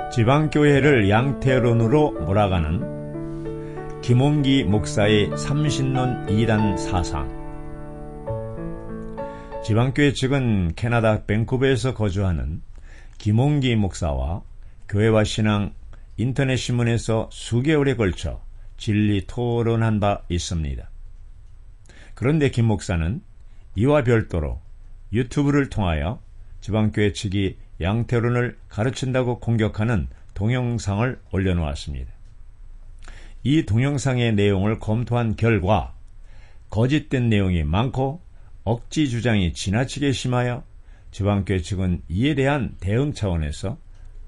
지방교회를 양태론으로 몰아가는 김홍기 목사의 삼신론 이단 사상. 지방교회 측은 캐나다 밴쿠버에서 거주하는 김홍기 목사와 교회와 신앙 인터넷 신문에서 수개월에 걸쳐 진리 토론한 바 있습니다. 그런데 김 목사는 이와 별도로 유튜브를 통하여 지방교회 측이 양태론을 가르친다고 공격하는 동영상을 올려놓았습니다. 이 동영상의 내용을 검토한 결과 거짓된 내용이 많고 억지 주장이 지나치게 심하여 지방교회 측은 이에 대한 대응 차원에서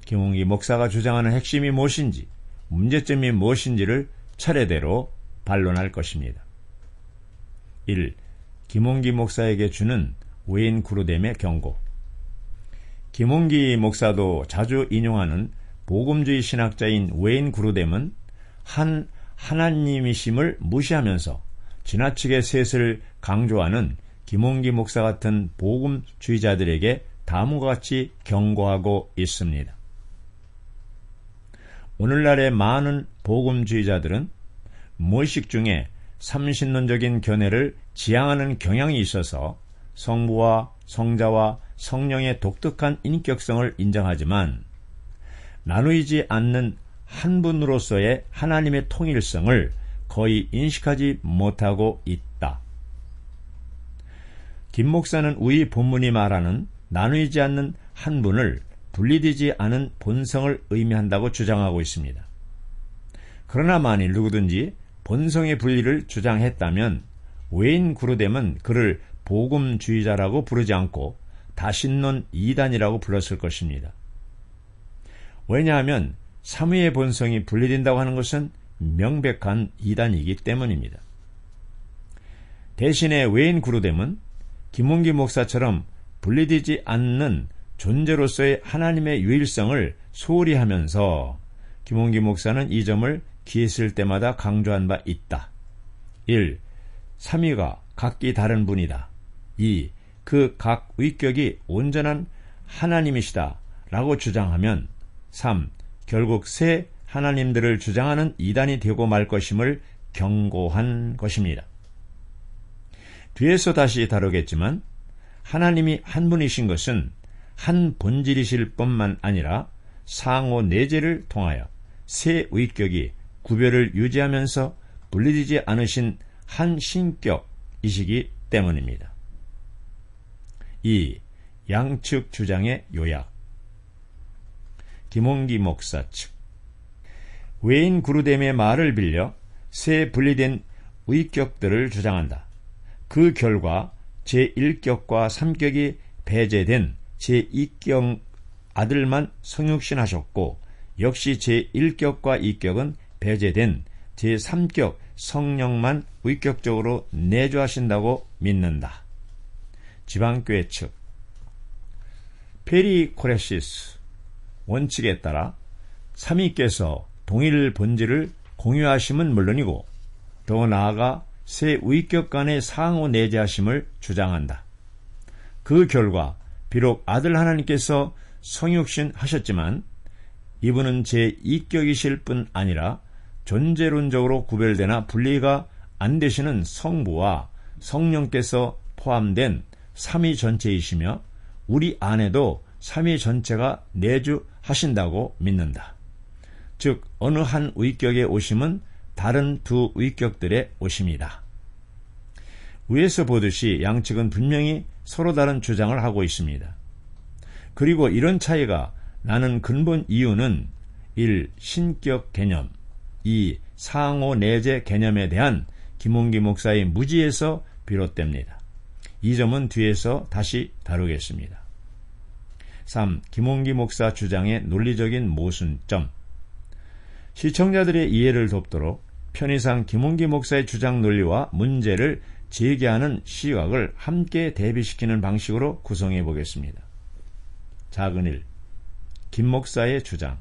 김홍기 목사가 주장하는 핵심이 무엇인지, 문제점이 무엇인지를 차례대로 반론할 것입니다. 1. 김홍기 목사에게 주는 외인 구루됨의 경고. 김홍기 목사도 자주 인용하는 복음주의 신학자인 외인 구루됨은 하나님이심을 무시하면서 지나치게 셋을 강조하는 김홍기 목사 같은 복음주의자들에게 다음과 같이 경고하고 있습니다. 오늘날의 많은 복음주의자들은 무의식 중에 삼신론적인 견해를 지향하는 경향이 있어서 성부와 성자와 성령의 독특한 인격성을 인정하지만 나누이지 않는 한 분으로서의 하나님의 통일성을 거의 인식하지 못하고 있다. 김 목사는 우리 본문이 말하는 나누이지 않는 한 분을 분리되지 않은 본성을 의미한다고 주장하고 있습니다. 그러나 만일 누구든지 본성의 분리를 주장했다면 외인 구루됨은 그를 복음주의자라고 부르지 않고 다신론 이단이라고 불렀을 것입니다. 왜냐하면 삼위의 본성이 분리된다고 하는 것은 명백한 이단이기 때문입니다. 대신에 외인 구루됨은 김홍기 목사처럼 분리되지 않는 존재로서의 하나님의 유일성을 소홀히 하면서 김홍기 목사는 이 점을 기회 쓸 때마다 강조한 바 있다. 1. 삼위가 각기 다른 분이다. 2. 그 각 위격이 온전한 하나님이시다 라고 주장하면 3. 결국 새 하나님들을 주장하는 이단이 되고 말 것임을 경고한 것입니다. 뒤에서 다시 다루겠지만 하나님이 한 분이신 것은 한 본질이실 뿐만 아니라 상호 내재를 통하여 새 위격이 구별을 유지하면서 분리되지 않으신 한 신격이시기 때문입니다. 2. 양측 주장의 요약. 김홍기 목사 측. 외인 구루됨의 말을 빌려 새 분리된 위격들을 주장한다. 그 결과 제1격과 3격이 배제된 제2격 아들만 성육신하셨고 역시 제1격과 2격은 배제된 제3격 성령만 위격적으로 내주하신다고 믿는다. 지방교회 측. 페리코레시스 원칙에 따라 삼위께서 동일 본질을 공유하심은 물론이고 더 나아가 새 위격 간의 상호 내재하심을 주장한다. 그 결과 비록 아들 하나님께서 성육신 하셨지만 이분은 제2격이실 뿐 아니라 존재론적으로 구별되나 분리가 안 되시는 성부와 성령께서 포함된 삼위 전체이시며 우리 안에도 삼위 전체가 내주하신다고 믿는다. 즉 어느 한 위격의 오심은 다른 두 위격들의 오심이다. 위에서 보듯이 양측은 분명히 서로 다른 주장을 하고 있습니다. 그리고 이런 차이가 나는 근본 이유는 1. 신격 개념, 2. 상호 내재 개념에 대한 김홍기 목사의 무지에서 비롯됩니다. 이 점은 뒤에서 다시 다루겠습니다. 3. 김홍기 목사 주장의 논리적인 모순점. 시청자들의 이해를 돕도록 편의상 김홍기 목사의 주장 논리와 문제를 제기하는 시각을 함께 대비시키는 방식으로 구성해 보겠습니다. 작은 1. 김 목사의 주장.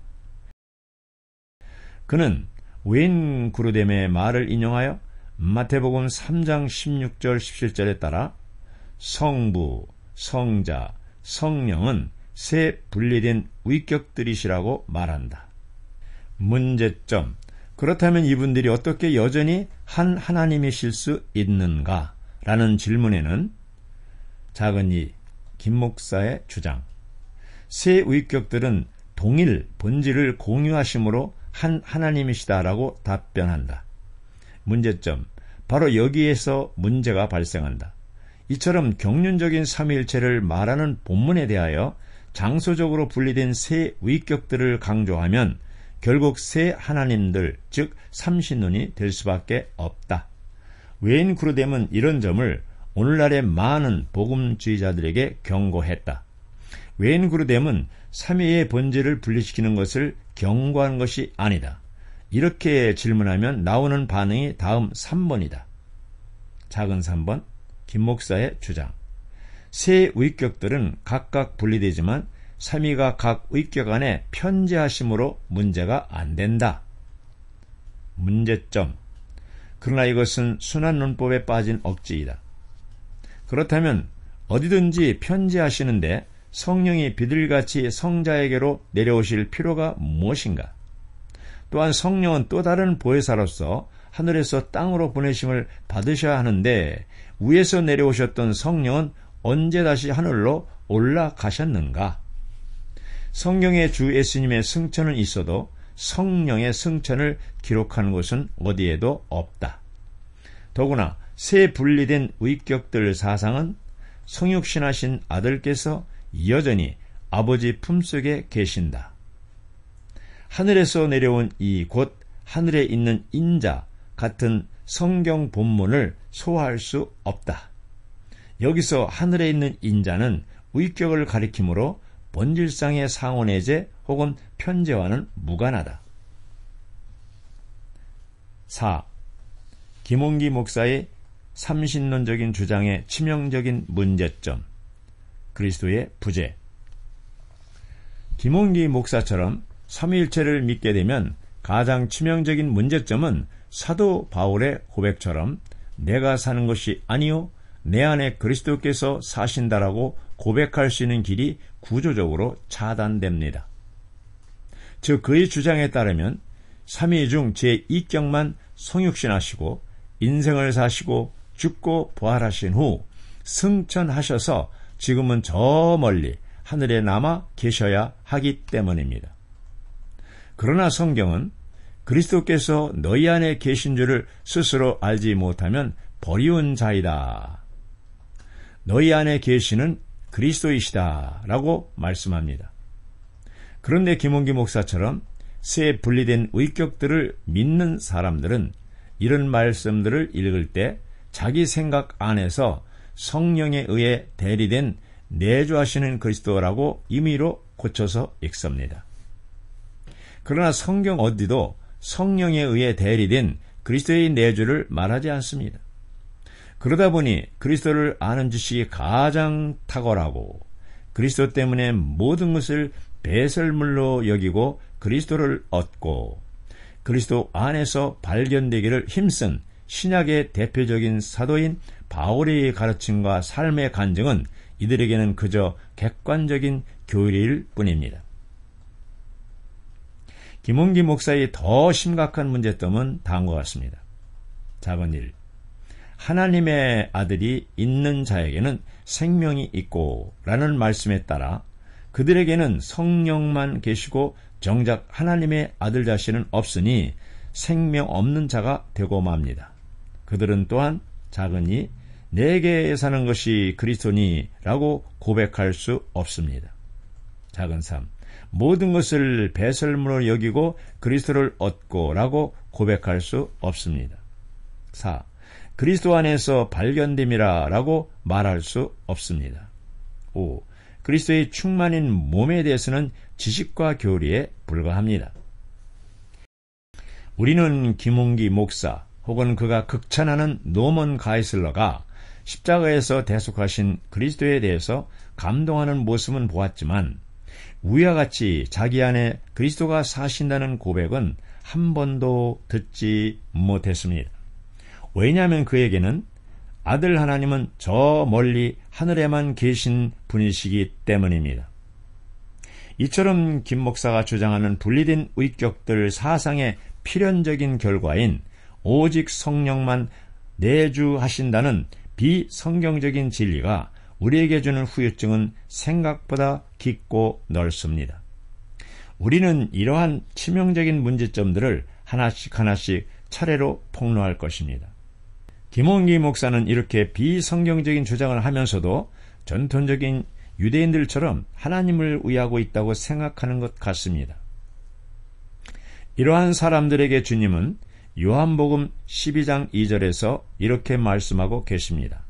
그는 외인 구루됨의 말을 인용하여 마태복음 3장 16절 17절에 따라 성부, 성자, 성령은 세 분리된 위격들이시라고 말한다. 문제점. 그렇다면 이분들이 어떻게 여전히 한 하나님이실 수 있는가? 라는 질문에는 작은 이 김 목사의 주장. 세 위격들은 동일 본질을 공유하심으로 한 하나님이시다라고 답변한다. 문제점. 바로 여기에서 문제가 발생한다. 이처럼 경륜적인 삼위일체를 말하는 본문에 대하여 장소적으로 분리된 세 위격들을 강조하면 결국 세 하나님들, 즉 삼신론이 될 수밖에 없다. 웨인 그루뎀은 이런 점을 오늘날의 많은 복음주의자들에게 경고했다. 웨인 그루뎀은 삼위의 본질을 분리시키는 것을 경고한 것이 아니다. 이렇게 질문하면 나오는 반응이 다음 3번이다. 작은 3번, 김 목사의 주장. 세 위격들은 각각 분리되지만 삼위가 각 위격 안에 편재하심으로 문제가 안 된다. 문제점. 그러나 이것은 순환론법에 빠진 억지이다. 그렇다면 어디든지 편재하시는데 성령이 비둘기같이 성자에게로 내려오실 필요가 무엇인가? 또한 성령은 또 다른 보혜사로서 하늘에서 땅으로 보내심을 받으셔야 하는데 위에서 내려오셨던 성령은 언제 다시 하늘로 올라가셨는가? 성경의 주 예수님의 승천은 있어도 성령의 승천을 기록하는 것은 어디에도 없다. 더구나 세 분리된 위격들 사상은 성육신하신 아들께서 여전히 아버지 품속에 계신다. 하늘에서 내려온 이 곧 하늘에 있는 인자 같은 성경 본문을 소화할 수 없다. 여기서 하늘에 있는 인자는 위격을 가리키므로 본질상의 상호내재 혹은 편재와는 무관하다. 4. 김홍기 목사의 삼신론적인 주장의 치명적인 문제점. 그리스도의 부재. 김홍기 목사처럼 삼위일체를 믿게 되면 가장 치명적인 문제점은 사도 바울의 고백처럼 내가 사는 것이 아니요 내 안에 그리스도께서 사신다라고 고백할 수 있는 길이 구조적으로 차단됩니다. 즉 그의 주장에 따르면 삼위 중 제2격만 성육신하시고 인생을 사시고 죽고 부활하신 후 승천하셔서 지금은 저 멀리 하늘에 남아 계셔야 하기 때문입니다. 그러나 성경은 그리스도께서 너희 안에 계신 줄을 스스로 알지 못하면 버리운 자이다. 너희 안에 계시는 그리스도이시다 라고 말씀합니다. 그런데 김홍기 목사처럼 세 분리된 위격들을 믿는 사람들은 이런 말씀들을 읽을 때 자기 생각 안에서 성령에 의해 대리된 내주하시는 그리스도라고 임의로 고쳐서 읽습니다. 그러나 성경 어디도 성령에 의해 대리된 그리스도의 내주를 말하지 않습니다. 그러다 보니 그리스도를 아는 지식이 가장 탁월하고 그리스도 때문에 모든 것을 배설물로 여기고 그리스도를 얻고 그리스도 안에서 발견되기를 힘쓴 신약의 대표적인 사도인 바울의 가르침과 삶의 간증은 이들에게는 그저 객관적인 교리일 뿐입니다. 김홍기 목사의 더 심각한 문제점은 다음과 같습니다. 작은 1. 하나님의 아들이 있는 자에게는 생명이 있고 라는 말씀에 따라 그들에게는 성령만 계시고 정작 하나님의 아들 자신은 없으니 생명 없는 자가 되고 맙니다. 그들은 또한 작은 이 내게 사는 것이 그리스도니 라고 고백할 수 없습니다. 작은 3. 모든 것을 배설물로 여기고 그리스도를 얻고 라고 고백할 수 없습니다. 4. 그리스도 안에서 발견됨이라 라고 말할 수 없습니다. 5. 그리스도의 충만인 몸에 대해서는 지식과 교리에 불과합니다. 우리는 김홍기 목사 혹은 그가 극찬하는 노먼 가이슬러가 십자가에서 대속하신 그리스도에 대해서 감동하는 모습은 보았지만 위와 같이 자기 안에 그리스도가 사신다는 고백은 한 번도 듣지 못했습니다. 왜냐하면 그에게는 아들 하나님은 저 멀리 하늘에만 계신 분이시기 때문입니다. 이처럼 김 목사가 주장하는 분리된 위격들 사상의 필연적인 결과인 오직 성령만 내주하신다는 비성경적인 진리가 우리에게 주는 후유증은 생각보다 깊고 넓습니다. 우리는 이러한 치명적인 문제점들을 하나씩 차례로 폭로할 것입니다. 김홍기 목사는 이렇게 비성경적인 주장을 하면서도 전통적인 유대인들처럼 하나님을 위하고 있다고 생각하는 것 같습니다. 이러한 사람들에게 주님은 요한복음 12장 2절에서 이렇게 말씀하고 계십니다.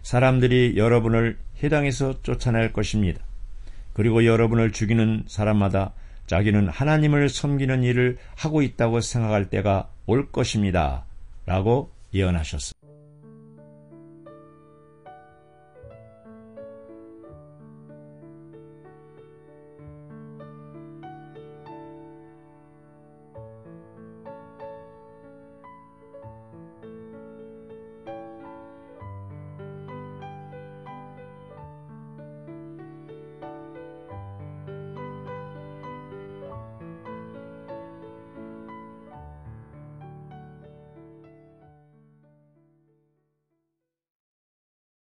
사람들이 여러분을 해당에서 쫓아낼 것입니다. 그리고 여러분을 죽이는 사람마다 자기는 하나님을 섬기는 일을 하고 있다고 생각할 때가 올 것입니다. 라고 예언하셨습니다.